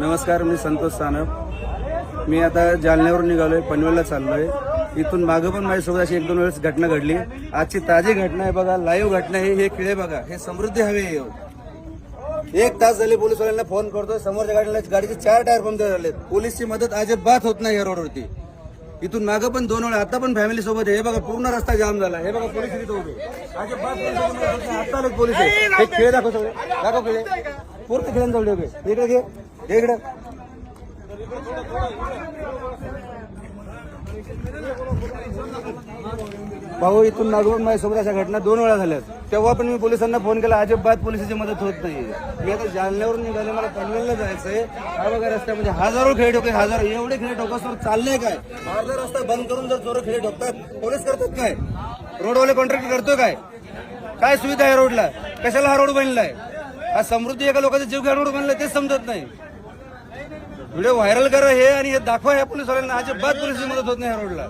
नमस्कार, मी संतोष सानप. मी आता जालन्यावरून निघालोय, पनवेलला चाललोय. इथून मागं पण माझ्यासोबत अशी 1-2 वेळेस घटना घडली. आजची ताजी घटना आहे बघा, लाईव्ह घटना आहे. हे किडे बघा, हे समृद्धी हवे. 1 तास झाले पोलिसवाल्यांना फोन करतोय. समोरच्या गाडीचे 4 टायर पंक्चर झाले. पोलीसची मदत अजिबात होत नाही या रोडवरती. इथून मागं पण 2 वेळा, आता पण फॅमिली सोबत आहे. हे बघा, पूर्ण रस्ता जाम झाला. हे बघा, पोलीस इथे उभे. अजिबात आता आले पोलीस. हे खेळ दाखव, सगळे दाखव खेळ. पूर्ण खेळांना जवळ उभे. इकडे घे, इकडे. भाऊ, इथून मागून माझ्यासोबत अशा घटना 2 वेळा झाल्यात. तेव्हा पण मी पोलिसांना फोन केला, अजिबात पोलिसांची मदत होत नाही. मी आता जालन्यावरून निघाले, मला पनवेलला जायचंय. हा बघा रस्त्यामध्ये हजारो खेळ ठोके, हजारो एवढे खेळ ठोकासवर चालले काय. अर्धा रस्ता बंद करून जर चोर खेळ ठोकतात, पोलीस करतात काय? रोडवाले कॉन्ट्रॅक्ट करतोय काय? काय सुविधा आहे रोडला? कशाला हा रोड बनलाय? हा समृद्धी एका लोकांचा जीव घ्या रोड बनलाय, तेच समजत नाही. व्हिडिओ व्हायरल करा हे आणि हे दाखवा या पोलिसवाल्यांना. अजिबात पोलिसची मदत होत नाही या रोडला.